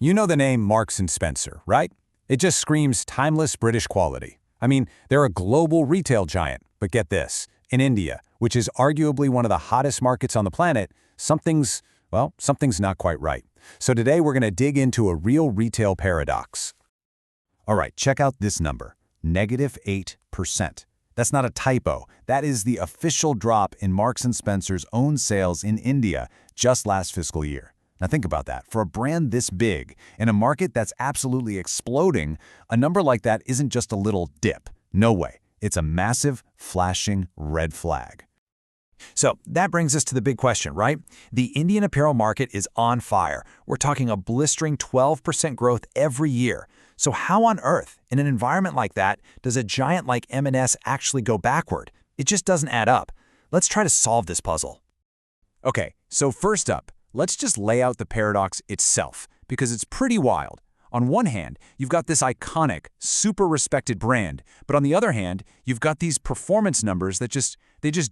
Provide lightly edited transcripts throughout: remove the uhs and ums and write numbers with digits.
You know the name Marks& Spencer, right? It just screams timeless British quality. I mean, they're a global retail giant, but get this. In India, which is arguably one of the hottest markets on the planet, something's not quite right. So today we're going to dig into a real retail paradox. All right, check out this number, -8%. That's not a typo. That is the official drop in Marks & Spencer's own sales in India just last fiscal year. Now think about that. For a brand this big, in a market that's absolutely exploding, a number like that isn't just a little dip. No way. It's a massive, flashing red flag. So that brings us to the big question, right? The Indian apparel market is on fire. We're talking a blistering 12% growth every year. So how on earth, in an environment like that, does a giant like M&S actually go backward? It just doesn't add up. Let's try to solve this puzzle. Okay, so first up, let's just lay out the paradox itself, because it's pretty wild. On one hand, you've got this iconic, super respected brand, but on the other hand, you've got these performance numbers that just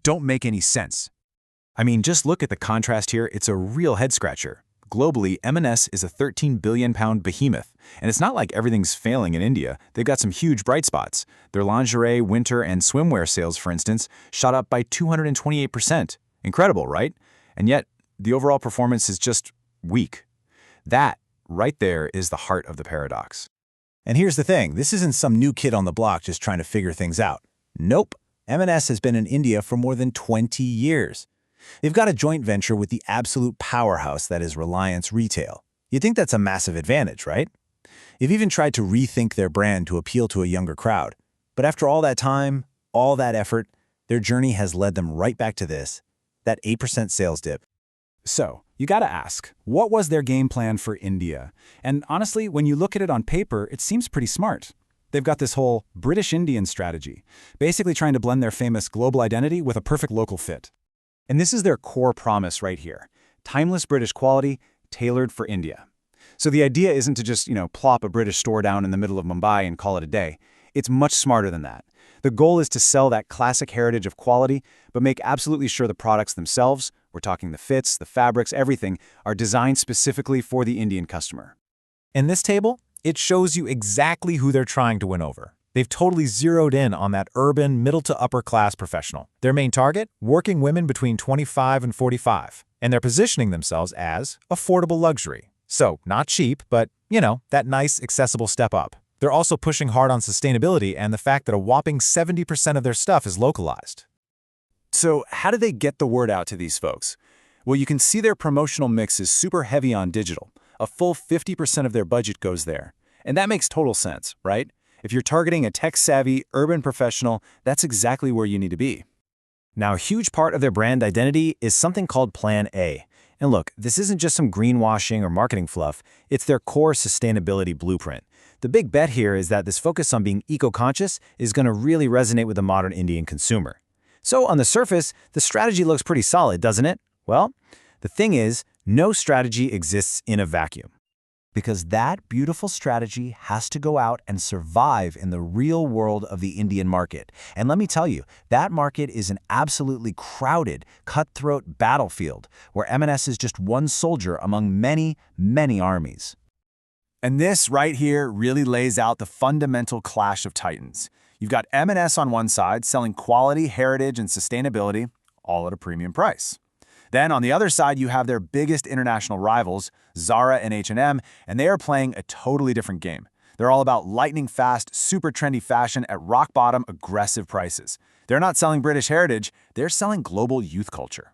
don't make any sense. I mean, just look at the contrast here. It's a real head-scratcher. Globally, M&S is a 13 billion-pound behemoth, and it's not like everything's failing in India. They've got some huge bright spots. Their lingerie, winter, and swimwear sales, for instance, shot up by 228%. Incredible, right? And yet, the overall performance is just weak. That, right there, is the heart of the paradox. And here's the thing, this isn't some new kid on the block just trying to figure things out. Nope, M&S has been in India for more than 20 years. They've got a joint venture with the absolute powerhouse that is Reliance Retail. You'd think that's a massive advantage, right? They've even tried to rethink their brand to appeal to a younger crowd. But after all that time, all that effort, their journey has led them right back to this, that 8% sales dip. So, you gotta ask, what was their game plan for India? And honestly, when you look at it on paper, it seems pretty smart. They've got this whole British-Indian strategy, basically trying to blend their famous global identity with a perfect local fit. And this is their core promise right here. Timeless British quality, tailored for India. So the idea isn't to just, plop a British store down in the middle of Mumbai and call it a day. It's much smarter than that. The goal is to sell that classic heritage of quality, but make absolutely sure the products themselves, we're talking the fits, the fabrics, everything, are designed specifically for the Indian customer. In this table, it shows you exactly who they're trying to win over. They've totally zeroed in on that urban, middle to upper class professional. Their main target, working women between 25 and 45. And they're positioning themselves as affordable luxury. So, not cheap, but, that nice, accessible step up. They're also pushing hard on sustainability and the fact that a whopping 70% of their stuff is localized. So how do they get the word out to these folks? Well, you can see their promotional mix is super heavy on digital. A full 50% of their budget goes there. And that makes total sense, right? If you're targeting a tech-savvy, urban professional, that's exactly where you need to be. Now, a huge part of their brand identity is something called Plan A. And look, this isn't just some greenwashing or marketing fluff, it's their core sustainability blueprint. The big bet here is that this focus on being eco-conscious is going to really resonate with the modern Indian consumer. So on the surface, the strategy looks pretty solid, doesn't it? Well, the thing is, no strategy exists in a vacuum. Because that beautiful strategy has to go out and survive in the real world of the Indian market. And let me tell you, that market is an absolutely crowded, cutthroat battlefield where M&S is just one soldier among many, many armies. And this right here really lays out the fundamental clash of titans. You've got M&S on one side selling quality, heritage, and sustainability, all at a premium price. Then on the other side, you have their biggest international rivals, Zara and H&M, and they are playing a totally different game. They're all about lightning-fast, super trendy fashion at rock-bottom, aggressive prices. They're not selling British heritage, they're selling global youth culture.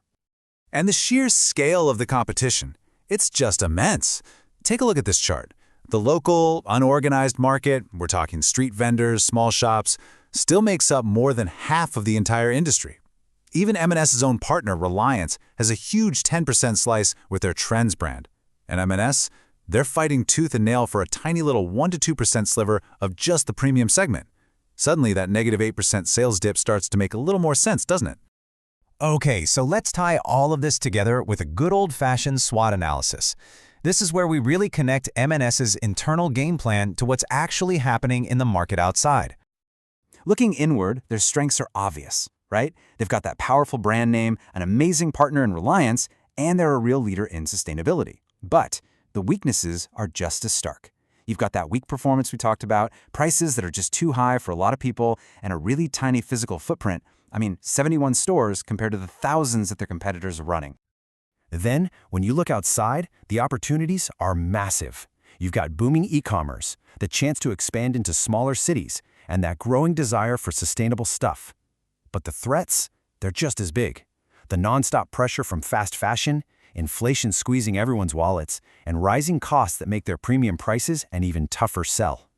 And the sheer scale of the competition, it's just immense. Take a look at this chart. The local, unorganized market, we're talking street vendors, small shops, still makes up more than half of the entire industry. Even M&S's own partner, Reliance, has a huge 10% slice with their Trends brand. And M&S, they're fighting tooth and nail for a tiny little 1–2% sliver of just the premium segment. Suddenly, that -8% sales dip starts to make a little more sense, doesn't it? Okay, so let's tie all of this together with a good old-fashioned SWOT analysis. This is where we really connect M&S's internal game plan to what's actually happening in the market outside. Looking inward, their strengths are obvious, right? They've got that powerful brand name, an amazing partner in Reliance, and they're a real leader in sustainability. But the weaknesses are just as stark. You've got that weak performance we talked about, prices that are just too high for a lot of people, and a really tiny physical footprint. I mean, 71 stores compared to the thousands that their competitors are running. Then, when you look outside, the opportunities are massive. You've got booming e-commerce, the chance to expand into smaller cities, and that growing desire for sustainable stuff. But the threats, they're just as big. The nonstop pressure from fast fashion, inflation squeezing everyone's wallets, and rising costs that make their premium prices an even tougher sell.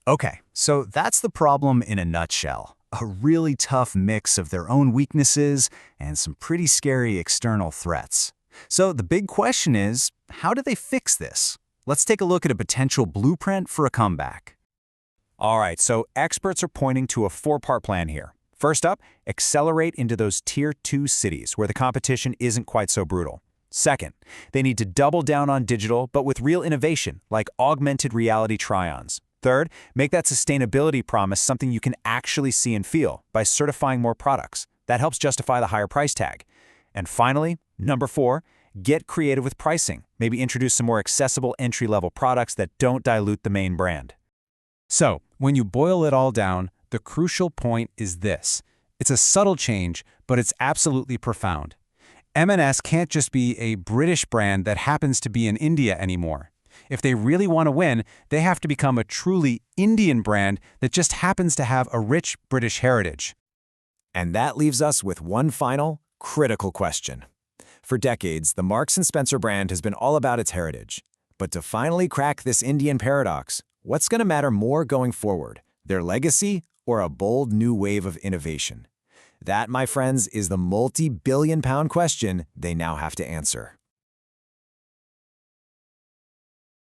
Okay, so that's the problem in a nutshell. A really tough mix of their own weaknesses and some pretty scary external threats. So the big question is, how do they fix this? Let's take a look at a potential blueprint for a comeback. All right, so experts are pointing to a four-part plan here. First up, accelerate into those Tier 2 cities where the competition isn't quite so brutal. Second, they need to double down on digital, but with real innovation, like augmented reality try-ons. Third, make that sustainability promise something you can actually see and feel by certifying more products. That helps justify the higher price tag. And finally, number 4, get creative with pricing. Maybe introduce some more accessible entry-level products that don't dilute the main brand. So, when you boil it all down, the crucial point is this. It's a subtle change, but it's absolutely profound. M&S can't just be a British brand that happens to be in India anymore. If they really want to win, they have to become a truly Indian brand that just happens to have a rich British heritage. And that leaves us with one final, critical question. For decades, the Marks & Spencer brand has been all about its heritage. But to finally crack this Indian paradox, what's going to matter more going forward? Their legacy or a bold new wave of innovation? That, my friends, is the multi-billion-pound question they now have to answer.